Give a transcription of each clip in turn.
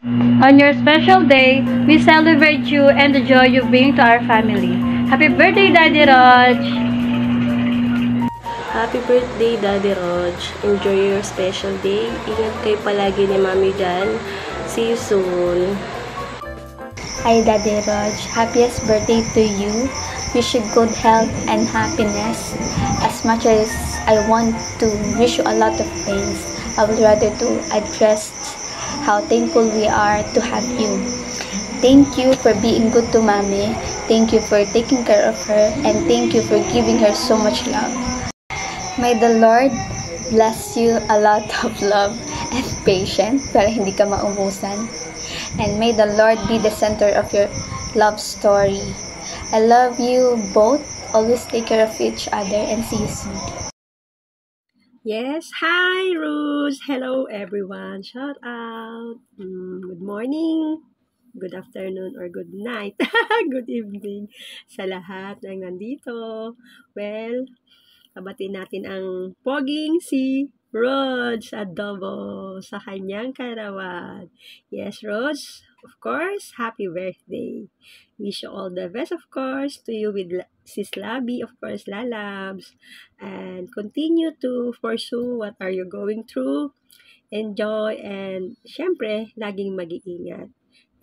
On your special day, we celebrate you and the joy you bring to our family. Happy birthday, Daddy Raj! Happy birthday, Daddy Raj. Enjoy your special day. Ingat kayo palagi ni Mami dyan. See you soon. Hi, Daddy Raj. Happiest birthday to you. Wish you good health and happiness. As much as I want to wish you a lot of things, I would rather to address how thankful we are to have you. Thank you for being good to Mommy. Thank you for taking care of her. And thank you for giving her so much love. May the Lord bless you a lot of love and patience para hindi ka maubusan. And may the Lord be the center of your love story. I love you both. Always take care of each other and see you soon. Yes, hi Rose! Hello everyone! Shout out! Good morning, good afternoon, or good night, good evening sa lahat na nandito. Well, kabati natin ang poging si Rog Adobo sa kanyang karawan. Yes, Rog, of course, happy birthday. Wish you all the best, of course, to you with Sis Labi, of course, Lalabs. And continue to pursue what are you going through. Enjoy and syempre, laging mag-iingat.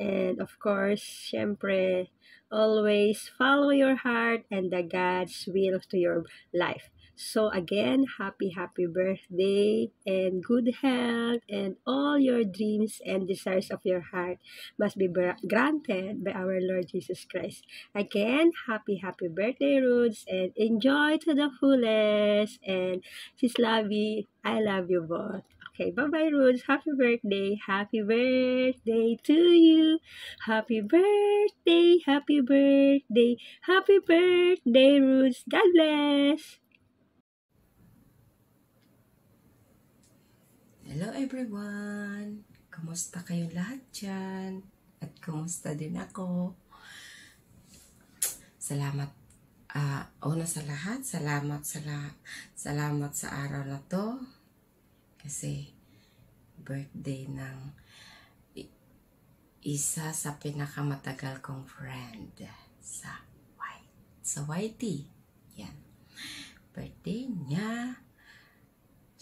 And of course, syempre, always follow your heart and the God's will to your life. So again, happy birthday and good health and all your dreams and desires of your heart must be granted by our Lord Jesus Christ. Again, happy birthday, Roots, and enjoy to the fullest. And Sis Lavi, I love you both. Okay, bye-bye, Roots. Happy birthday. Happy birthday to you. Happy birthday, happy birthday, happy birthday, Roots. God bless. Hello everyone! Kumusta kayong lahat dyan? At kumusta din ako? Salamat. Una sa lahat, salamat sa araw na to. Kasi birthday ng isa sa pinakamatagal kong friend sa YT. Yan. Birthday niya.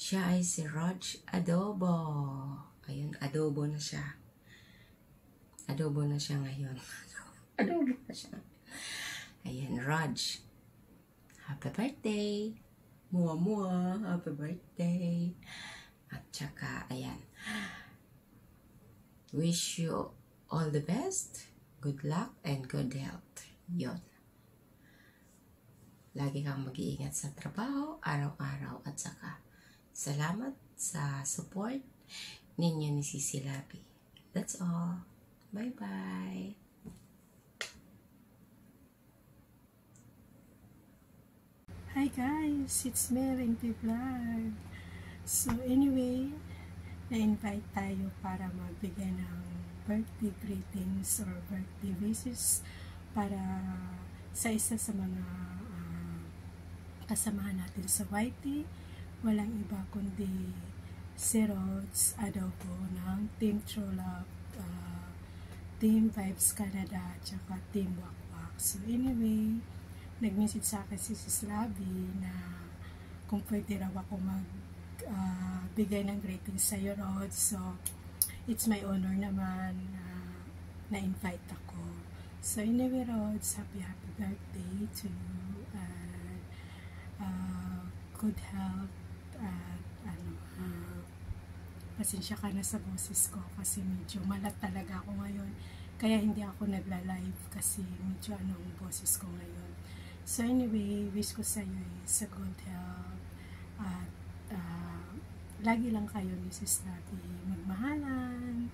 Siya ay si Rog Adobo. Ayun, adobo na siya. Adobo na siya ngayon. Adobo na siya. Ayan, Rog. Happy birthday. Mua. Happy birthday. At saka, ayan. Wish you all the best. Good luck and good health. Yun. Lagi kang mag-iingat sa trabaho, araw-araw. At saka, salamat sa support ninyo ni Sisi Labi. That's all. Bye-bye. Hi guys, it's Mel Vlog. So anyway, na-invite tayo para magbigay ng birthday greetings or birthday wishes para sa isa sa mga kasamahan natin sa YT. Walang iba kundi si Rods Adobo ng Team True Love, Team Vibes Canada, at saka Team Wakwak. So anyway, nag-message sa akin si Sis Labi na kung pwede raw ako bigay ng greetings sa iyo, Rods. So it's my honor naman na-invite ako. So anyway, Rods, happy birthday to you, and good health. Pasensya ka na sa boses ko kasi medyo malat talaga ako ngayon, kaya hindi ako nagla-live kasi medyo ang boses ko ngayon. So anyway, wish ko sa iyo is good health at lagi lang kayo ni Sis Labi magmahalan.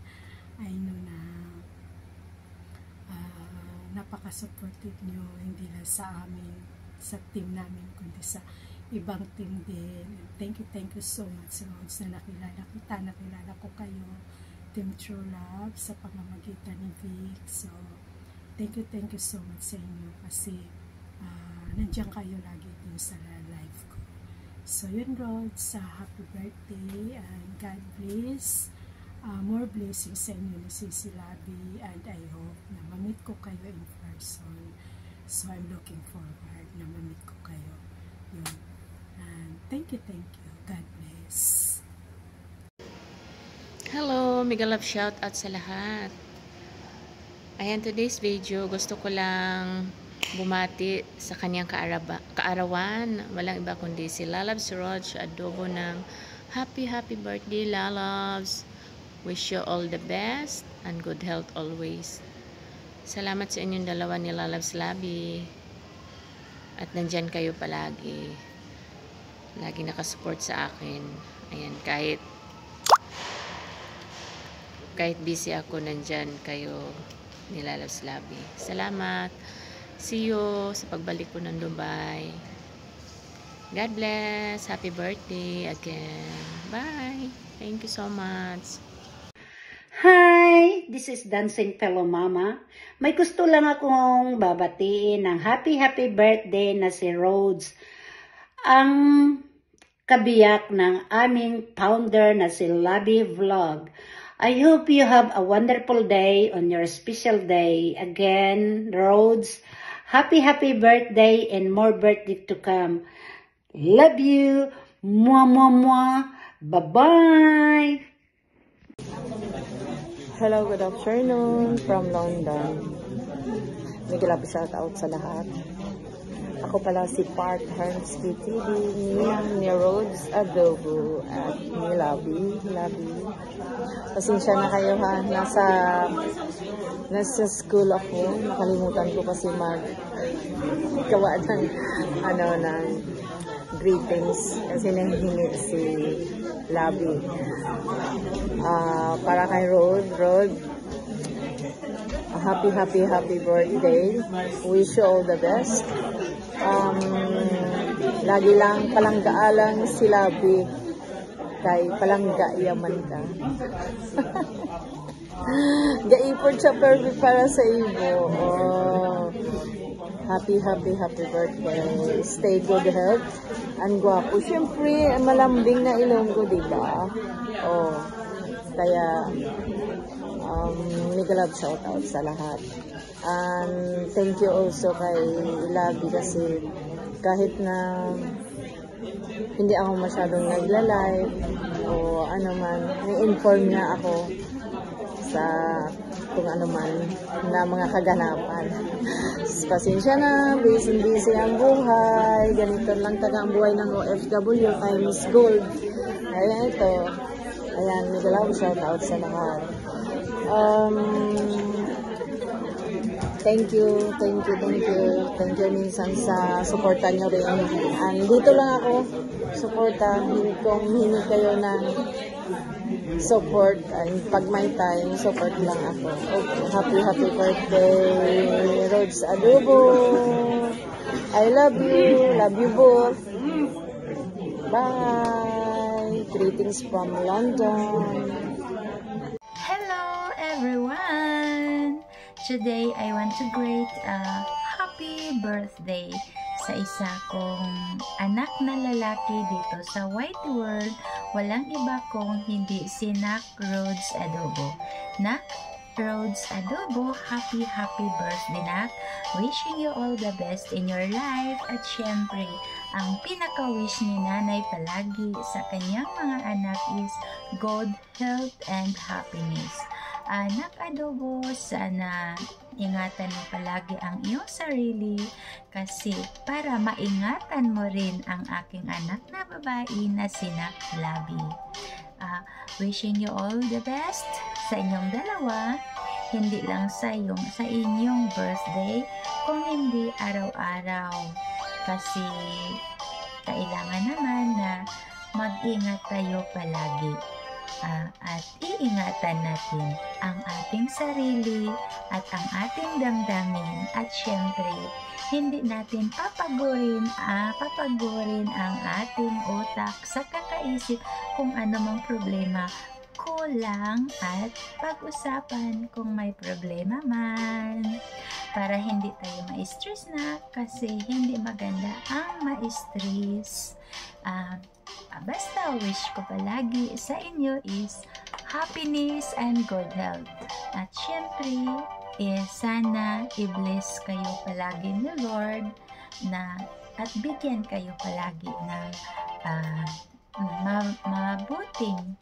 I know na napaka-supportive nyo, hindi lang sa amin, sa team namin, kundi sa ibang team din. Thank you so much, Rods, na nakilala ko kayo, Team True Love, sa pamamagitan ni Vic. So thank you so much sa inyo kasi nandiyan kayo lagi din sa live ko. So yun, Rods, happy birthday and God bless more blessings sa inyo ni Sisi Labi, and I hope na ma-meet ko kayo in person. So I'm looking forward na ma-meet ko kayo. Yun. And thank you. God bless. Hello, mega love shout out sa lahat. Ayan, today's video, gusto ko lang bumati sa kanyang kaarawan. Walang iba kundi si Lalabs Rog Adobo ng happy birthday, Lalabs. Wish you all the best and good health always. Salamat sa inyong dalawa ni Lalabs Labi. At nandyan kayo palagi. Lagi nakasupport sa akin. Ayan, kahit busy ako, nandyan kayo ni Lalabs Labi. Salamat. See you sa pagbalik ko ng Dubai. God bless. Happy birthday again. Bye. Thank you so much. Hi! This is Dancing Fellow Mama. May gusto lang akong babatiin ng happy birthday na si Rhodes. Ang kabiyak ng aming founder na si Labi Vlog. I hope you have a wonderful day on your special day. Again, Rhodes, happy birthday and more birthday to come. Love you. Mwah, mwah, mwah. Bye-bye. Hello, good afternoon from London. May galap shout out sa lahat. Ako pala si Park Hearns PTV, ni Rhodes Adobo at ni Labi. Pasensya na kayo ha, nasa school ako. Nakalimutan ko kasi maggawa ng greetings kasi nahihingi si Labi. Para kay Rhodes, happy birthday. Wish you all the best. Lagi lang palanggaalang si Labi kay palangga yaman ka. Gaipon siya perfect para sa iyo. Happy birthday. Stay good health and guwapo. Siyempre, malambing na ilong ko, diba? Kaya mega love shout out sa lahat. And thank you also kay Labi kasi kahit na hindi ako masyadong nagla-live o ano man, ni-inform niya ako sa kung ano man na mga kaganapan. Pasensya na, busy ang buhay. Ganito lang taga ang buhay ng OFW times gold. Ayan ito. Ayan, mega love shout out sa lahat. Thank you minsan sa suporta nyo rin. And dito lang ako suporta kung hindi kayo ng support, and pag may time support lang ako. Okay, happy birthday Rhodes Adobo. I love you both. Bye. Greetings from London. Hello everyone! Today, I want to greet a happy birthday sa isa kong anak na lalaki dito sa White World. Walang iba kung hindi si Nak Rhodes Adobo. Nak Rhodes Adobo, happy birthday, Nak. Wishing you all the best in your life. At syempre, ang pinaka-wish ni nanay palagi sa kanyang mga anak is good health and happiness. Anak Adobo, sana ingatan mo palagi ang iyong sarili kasi para maingatan mo rin ang aking anak na babae na si Nak Labi. Wishing you all the best sa inyong dalawa, hindi lang sa inyong birthday, kung hindi araw-araw kasi kailangan naman na mag-ingat tayo palagi. At iingatan natin ang ating sarili at ang ating damdamin, at syempre hindi natin papagurin ang ating utak sa kakaisip kung anumang problema. Kulang at pag-usapan kung may problema man para hindi tayo ma-stress na, kasi hindi maganda ang ma-stress. Basta wish ko palagi sa inyo is happiness and good health. At syempre, sana i-bless kayo palagi ni Lord at bigyan kayo palagi ng mabuting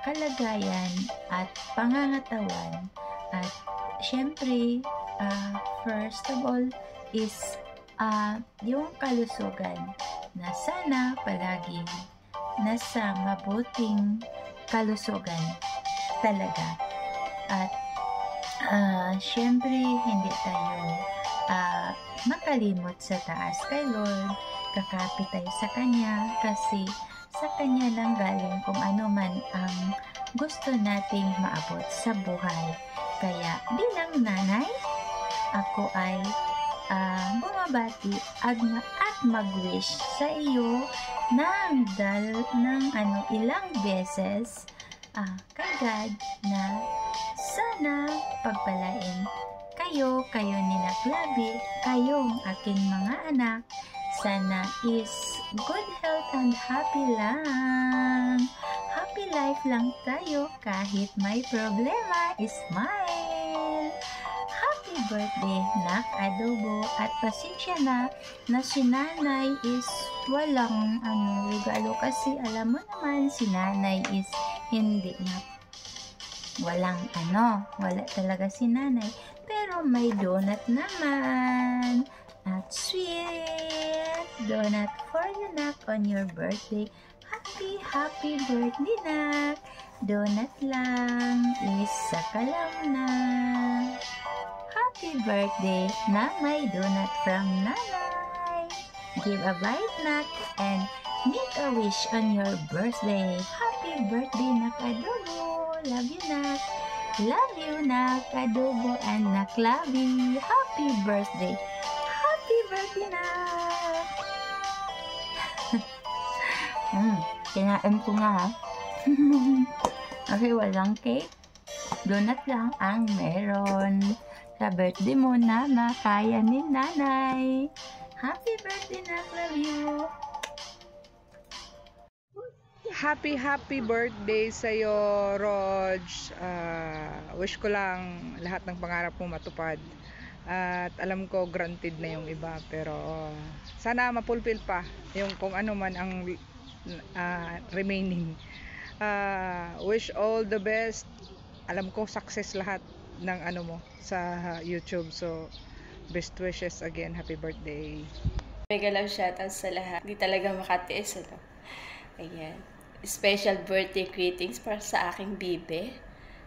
kalagayan at pangangatawan. At syempre, first of all is yung kalusugan na sana palagi nasa mabuting kalusugan talaga. At syempre hindi tayo makalimot sa taas kay Lord. Kakapit tayo sa Kanya kasi sa Kanya lang galing kung ano man ang gusto nating maabot sa buhay. Kaya bilang nanay, ako ay bumabati at mag-wish sa iyo ng ilang beses kay God na sana pagpalain kayo ni Naklabi, kayong aking mga anak. Sana is good health and happy lang. Happy life lang tayo kahit may problema. Smile! Happy birthday, Nak Adobo. At pasensya na si nanay is walang regalo kasi alam mo naman si nanay is hindi na wala talaga si nanay, pero may donut naman at sweet donut for you, Nak, on your birthday. Happy birthday, Nak. Donut lang, isa ka lang na. Happy birthday na may donut from nanay. Give a bite, Nak, and make a wish on your birthday. Happy birthday, Nak Adobo. Love you, Nak. Love you, Nak Adobo and Naklabi. Happy birthday. Happy birthday, Nak. Kinain ko nga, ha. Kasi walang cake. Donut lang ang meron. Sa birthday mo na kaya ni nanay. Happy birthday, Nak. Love you. Happy birthday sa'yo, Rog. Wish ko lang lahat ng pangarap mo matupad. At alam ko granted na yung iba, pero sana mapulfill pa yung kung ano man ang remaining. Wish all the best. Alam ko success lahat ng mo sa YouTube. So best wishes again. Happy birthday. Mega love shoutout sa lahat. Hindi talaga makatiis. Ayan. Special birthday greetings para sa aking bibe.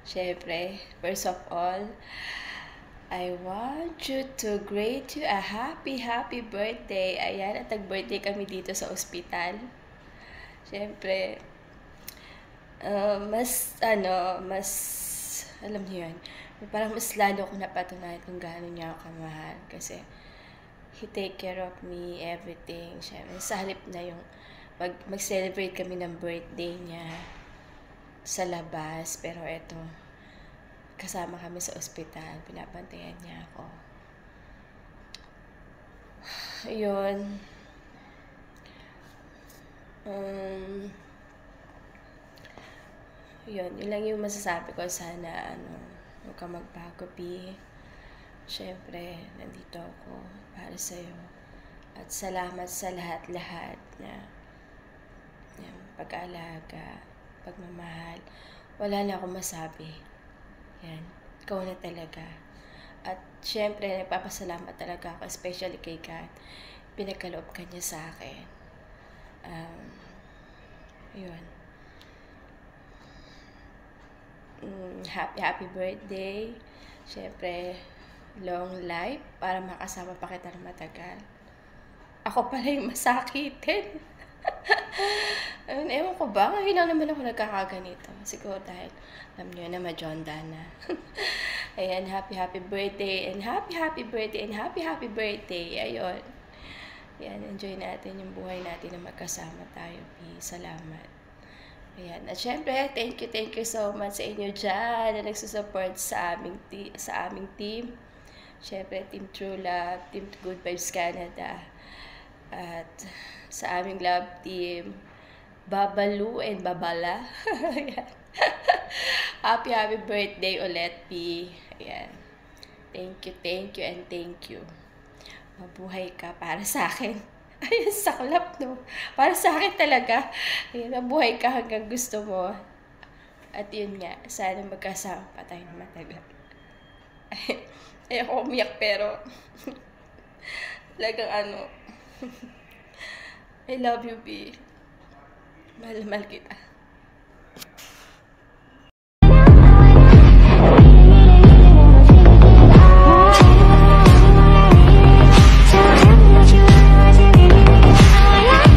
Syempre, first of all, I want you to greet you a happy birthday. Ayan, at nag-birthday kami dito sa ospital. Syempre, mas alam niyo yun, parang mas lalo ko napatunayan kung gaano niya ako kamahal. Kasi, he take care of me, everything. Syempre, sa halip na yung mag-celebrate kami ng birthday niya sa labas. Pero eto, kasama kami sa ospital. Pinapantayan niya ako. Ayun. Yun lang yung masasabi ko. Sana, huwag ka magbago, B. Syempre, nandito ako para sa'yo. At salamat sa lahat-lahat na pag-aalaga, pagmamahal. Wala na akong masabi. Yan. Ikaw na talaga. At syempre, nagpapasalamat talaga ako, especially kay God. Pinagkaloob ka niya sa akin. Yun. Happy birthday. Syempre, long life para makasama pa kita ng matagal. Ako pala yung masakitin. Ewan ko ba? Ngayon lang naman ako nagkakaganito. Siguro dahil alam nyo na majonda na. Ayan, happy birthday and happy birthday and happy birthday. Ayun. Ayan, enjoy natin yung buhay natin na magkasama tayo. Salamat. Ayan. At syempre, thank you so much sa inyo dyan na nagsusupport sa aming team. Syempre, Team True Love, Team Good Vibes Canada. At sa aming love team, Babalu and Babala. Ayan. Happy birthday ulit, P. Ayan. Thank you, and thank you. Mabuhay ka para sa akin. Ayan, saklap, no? Para sa akin talaga. Ayan, mabuhay ka hanggang gusto mo. At yun nga, sana magkasama pa tayo na matagal. Ayoko umiyak, pero talagang I love you, B. Mahal kita.